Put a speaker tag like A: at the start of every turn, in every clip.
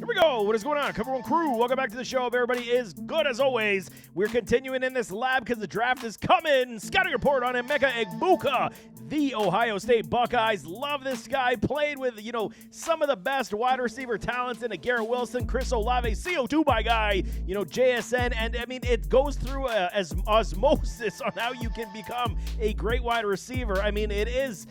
A: we go. What is going on, Cover One Crew? Welcome back to the show. Everybody is good as always. We're continuing in this lab because the draft is coming. Scouting report on Emeka Egbuka, the Ohio State Buckeyes. Love this guy. Played with, some of the best wide receiver talents in Garrett Wilson, Chris Olave, CO2 by guy, JSN. And, it goes through as osmosis on how you can become a great wide receiver. It is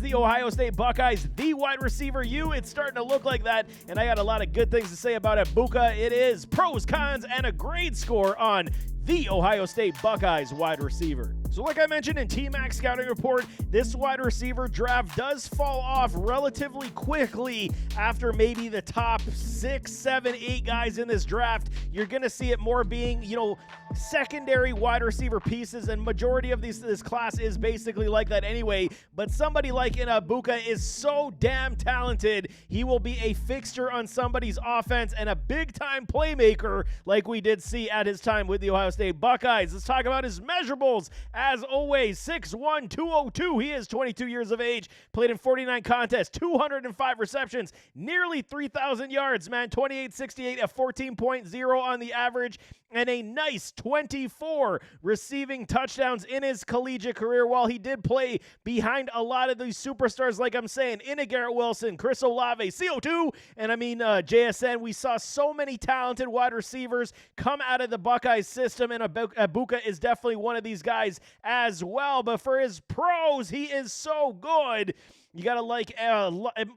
A: the Ohio State Buckeyes the wide receiver It's starting to look like that, and I got a lot of good things to say about Egbuka. It is pros, cons, and a grade score on the Ohio State Buckeyes wide receiver. So like I mentioned in T-Mac Scouting Report, this wide receiver draft does fall off relatively quickly after maybe the top 6, 7, 8 guys in this draft. You're going to see it more being, secondary wide receiver pieces, and majority of this class is basically like that anyway. But somebody like Egbuka is so damn talented, he will be a fixture on somebody's offense and a big-time playmaker like we did see at his time with the Ohio State Buckeyes. Let's talk about his measurables. As always, 6'1", 202. He is 22 years of age, played in 49 contests, 205 receptions, nearly 3,000 yards, 28.68 at 14.0 on the average, and a nice 24 receiving touchdowns in his collegiate career. While he did play behind a lot of these superstars, like I'm saying, Garrett Wilson, Chris Olave, CO2, and JSN, we saw so many talented wide receivers come out of the Buckeyes system, and Egbuka is definitely one of these guys as well. But for his pros, he is so good. You got to like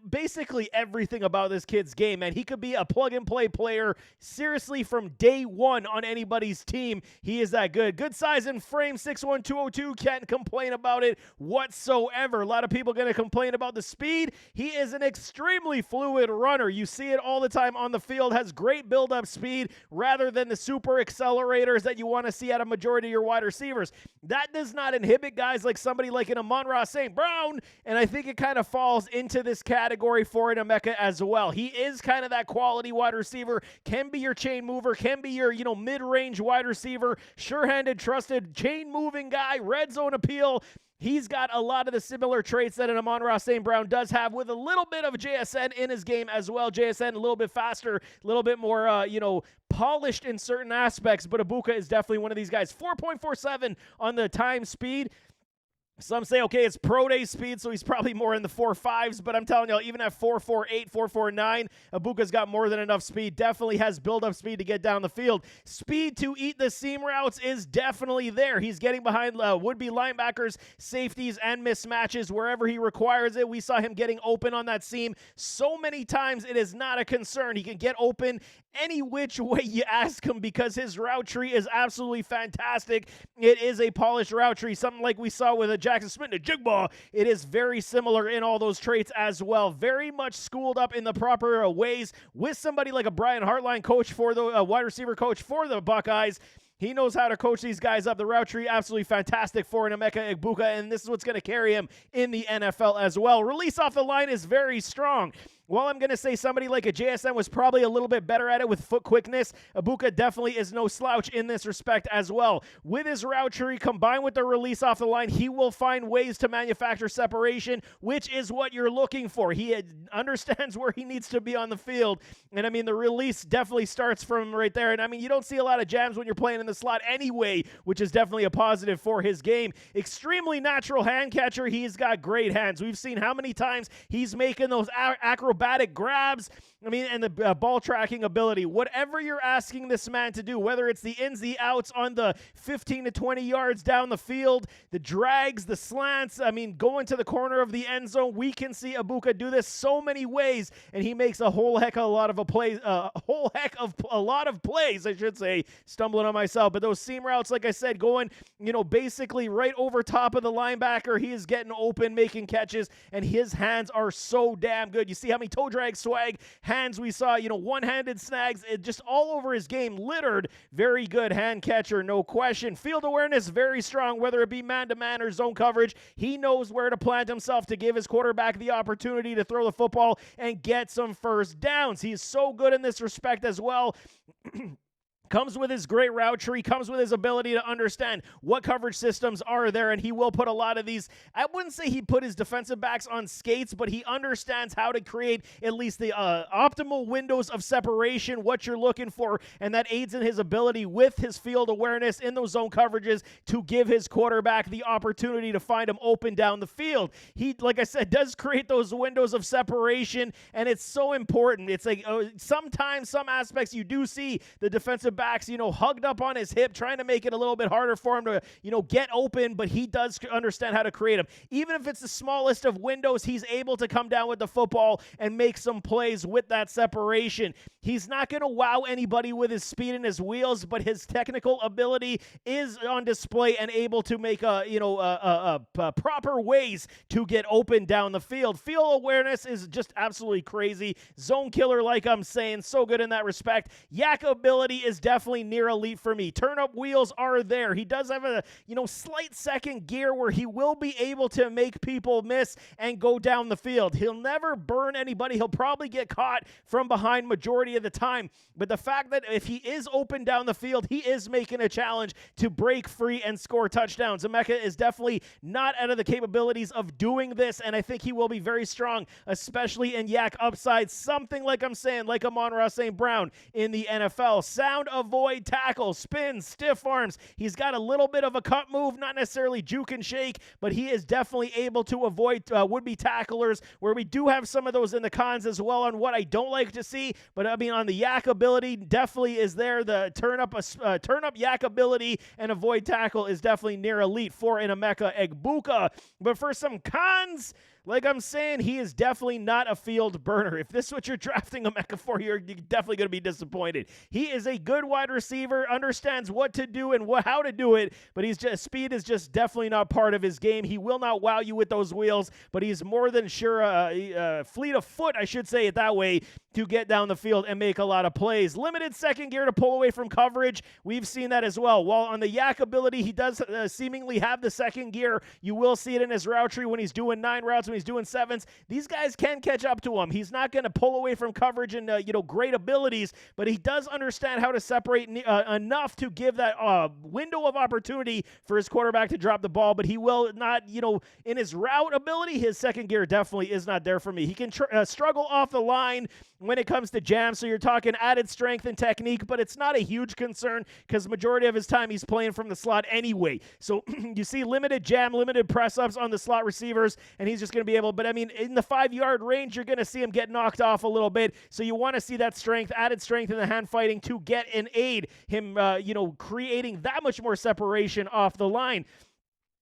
A: basically everything about this kid's game, man. He could be a plug-and-play player, seriously, from day one on anybody's team. He is that good. Good size and frame, 6'1", 202. Can't complain about it whatsoever. A lot of people going to complain about the speed. He is an extremely fluid runner. You see it all the time on the field. Has great build-up speed rather than the super accelerators that you want to see out of majority of your wide receivers. That does not inhibit guys like somebody like an Amon-Ra St. Brown, and I think it kind of falls into this category for an Emeka as well. He is kind of that quality wide receiver, can be your chain mover, can be your, mid-range wide receiver, sure-handed, trusted, chain-moving guy, red zone appeal. He's got a lot of the similar traits that an Amon-Ra St. Brown does have, with a little bit of JSN in his game as well. JSN a little bit faster, a little bit more, polished in certain aspects, but Egbuka is definitely one of these guys. 4.47 on the time speed. Some say, okay, it's pro day speed, so he's probably more in the 4.5s, but I'm telling you, even at 4.48, 4.49, Egbuka's got more than enough speed. Definitely has build-up speed to get down the field. Speed to eat the seam routes is definitely there. He's getting behind would-be linebackers, safeties, and mismatches wherever he requires it. We saw him getting open on that seam so many times, it is not a concern. He can get open any which way you ask him because his route tree is absolutely fantastic. It is a polished route tree, something like we saw with a Jackson Smith and a Jigba. It is very similar in all those traits as well. Very much schooled up in the proper ways with somebody like a Brian Hartline, coach for the wide receiver coach for the Buckeyes. He knows how to coach these guys up. The route tree, absolutely fantastic for an Emeka Egbuka, and this is what's going to carry him in the NFL as well. Release off the line is very strong. While I'm going to say somebody like a JSN was probably a little bit better at it with foot quickness, Egbuka definitely is no slouch in this respect as well. With his route tree combined with the release off the line, he will find ways to manufacture separation, which is what you're looking for. He understands where he needs to be on the field, and the release definitely starts from right there. And you don't see a lot of jams when you're playing in the slot anyway, which is definitely a positive for his game. Extremely natural hand catcher. He's got great hands. We've seen how many times he's making those acrobatic grabs, and the ball tracking ability. Whatever you're asking this man to do, whether it's the ins, the outs on the 15 to 20 yards down the field, the drags, the slants, going to the corner of the end zone, we can see Egbuka do this so many ways, and he makes a whole heck of a lot of plays, I should say. Stumbling on myself, but those seam routes, like I said, going, basically right over top of the linebacker, he is getting open, making catches, and his hands are so damn good. You see how many toe drag swag hands we saw, one-handed snags, just all over his game, littered. Very good hand catcher, no question. Field awareness, very strong, whether it be man-to-man or zone coverage. He knows where to plant himself to give his quarterback the opportunity to throw the football and get some first downs. He's so good in this respect as well. Comes with his great route tree, comes with his ability to understand what coverage systems are there, and he will put a lot of these. I wouldn't say he put his defensive backs on skates, but he understands how to create at least the optimal windows of separation, what you're looking for, and that aids in his ability with his field awareness in those zone coverages to give his quarterback the opportunity to find him open down the field. He, like I said, does create those windows of separation, and it's so important. It's like sometimes, some aspects, you do see the defensive backs, hugged up on his hip, trying to make it a little bit harder for him to, get open, but he does understand how to create them. Even if it's the smallest of windows, he's able to come down with the football and make some plays with that separation. He's not going to wow anybody with his speed and his wheels, but his technical ability is on display and able to make proper ways to get open down the field. Field awareness is just absolutely crazy. Zone killer, like I'm saying, so good in that respect. Yak ability is definitely near elite for me. Turn-up wheels are there. He does have a, slight second gear where he will be able to make people miss and go down the field. He'll never burn anybody. He'll probably get caught from behind majority of the time. But the fact that if he is open down the field, he is making a challenge to break free and score touchdowns. Emeka is definitely not out of the capabilities of doing this, and I think he will be very strong, especially in yak upside, something like I'm saying, like Amon-Ra St. Brown in the NFL. Sound avoid tackle, spins, stiff arms. He's got a little bit of a cut move, not necessarily juke and shake, but he is definitely able to avoid would-be tacklers, where we do have some of those in the cons as well on what I don't like to see, but I mean on the yak ability definitely is there. The turn up yak ability and avoid tackle is definitely near elite for an Emeka Egbuka. But for some cons, like I'm saying, he is definitely not a field burner. If this is what you're drafting Emeka for, you're definitely going to be disappointed. He is a good wide receiver, understands what to do and how to do it, but speed is just definitely not part of his game. He will not wow you with those wheels, but he's more than sure fleet of foot, I should say it that way, to get down the field and make a lot of plays. Limited second gear to pull away from coverage. We've seen that as well. While on the yak ability, he does seemingly have the second gear. You will see it in his route tree when he's doing 9 routes, when he's doing 7s. These guys can catch up to him. He's not going to pull away from coverage and great abilities, but he does understand how to separate enough to give that window of opportunity for his quarterback to drop the ball, but he will not, in his route ability, his second gear definitely is not there for me. He can struggle off the line when it comes to jam, so you're talking added strength and technique, but it's not a huge concern because majority of his time he's playing from the slot anyway. So you see limited jam, limited press-ups on the slot receivers, and he's just going to be able, but I mean, in the 5-yard range, you're going to see him get knocked off a little bit, so you want to see that strength, added strength in the hand fighting to get and aid him, creating that much more separation off the line.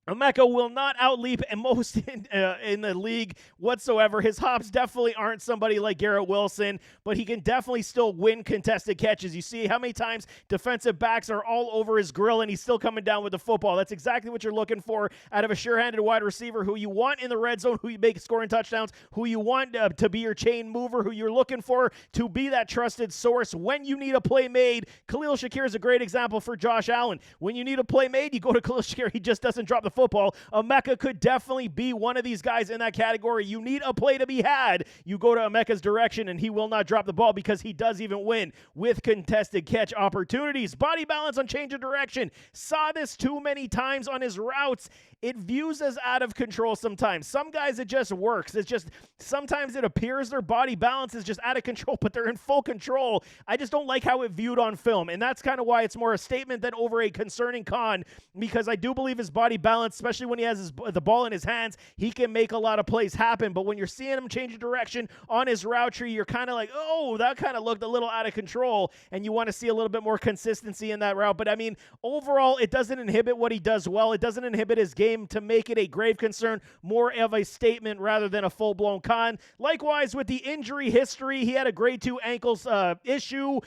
A: Emeka will not outleap most in the league whatsoever. His hops definitely aren't somebody like Garrett Wilson, but he can definitely still win contested catches. You see how many times defensive backs are all over his grill and he's still coming down with the football. That's exactly what you're looking for out of a sure-handed wide receiver who you want in the red zone, who you make scoring touchdowns, who you want to be your chain mover, who you're looking for to be that trusted source when you need a play made. Khalil Shakir is a great example for Josh Allen. When you need a play made, you go to Khalil Shakir. He just doesn't drop the football. Emeka could definitely be one of these guys in that category. You need a play to be had. You go to Emeka's direction, and he will not drop the ball because he does even win with contested catch opportunities. Body balance on change of direction. Saw this too many times on his routes. It views as out of control sometimes. Some guys, it just works. It's just sometimes it appears their body balance is just out of control, but they're in full control. I just don't like how it viewed on film, and that's kind of why it's more a statement than over a concerning con, because I do believe his body balance, especially when he has the ball in his hands, he can make a lot of plays happen. But when you're seeing him change direction on his route tree, you're kind of like, oh, that kind of looked a little out of control, and you want to see a little bit more consistency in that route. But I mean, overall, it doesn't inhibit what he does well. It doesn't inhibit his game to make it a grave concern, more of a statement rather than a full-blown con. Likewise, with the injury history, he had a grade 2 ankles issue,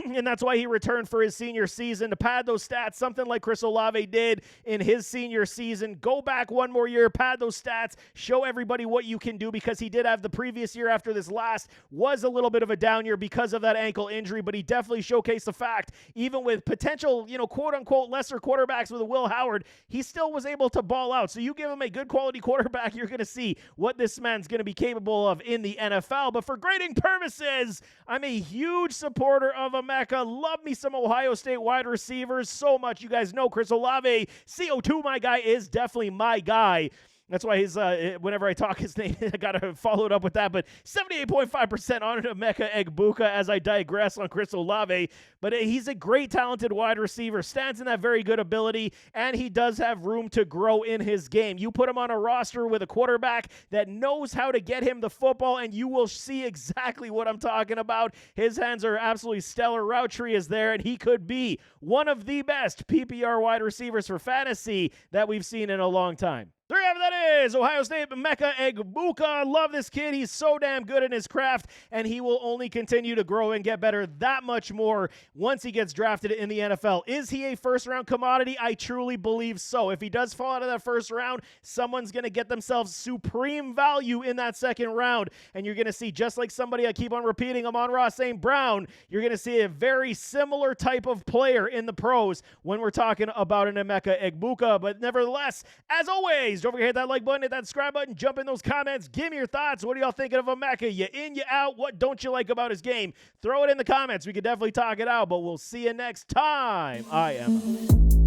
A: and that's why he returned for his senior season to pad those stats, something like Chris Olave did in his senior season. Go back one more year, pad those stats, show everybody what you can do, because he did have the previous year after this last was a little bit of a down year because of that ankle injury, but he definitely showcased the fact, even with potential, quote-unquote lesser quarterbacks with a Will Howard, he still was able to ball out. So you give him a good quality quarterback, you're going to see what this man's going to be capable of in the NFL. But for grading purposes, I'm a huge supporter of Emeka. Love me some Ohio State wide receivers so much. You guys know Chris Olave, CO2, my guy, is definitely my guy. That's why his whenever I talk his name, I got to follow it up with that. But 78.5% on Emeka Egbuka as I digress on Chris Olave. But he's a great, talented wide receiver, stands in that very good ability, and he does have room to grow in his game. You put him on a roster with a quarterback that knows how to get him the football, and you will see exactly what I'm talking about. His hands are absolutely stellar. Route tree is there, and he could be one of the best PPR wide receivers for fantasy that we've seen in a long time. There you have it. That is Ohio State Emeka Egbuka. Love this kid. He's so damn good in his craft, and he will only continue to grow and get better that much more once he gets drafted in the NFL. Is he a first-round commodity? I truly believe so. If he does fall out of that first round, someone's going to get themselves supreme value in that second round, and you're going to see, just like somebody I keep on repeating, Amon-Ra St. Brown, you're going to see a very similar type of player in the pros when we're talking about an Emeka Egbuka. But nevertheless, as always, don't forget to hit that like button, hit that subscribe button, jump in those comments, give me your thoughts. What are y'all thinking of Emeka? You in, you out? What don't you like about his game? Throw it in the comments. We could definitely talk it out, but we'll see you next time. I am out.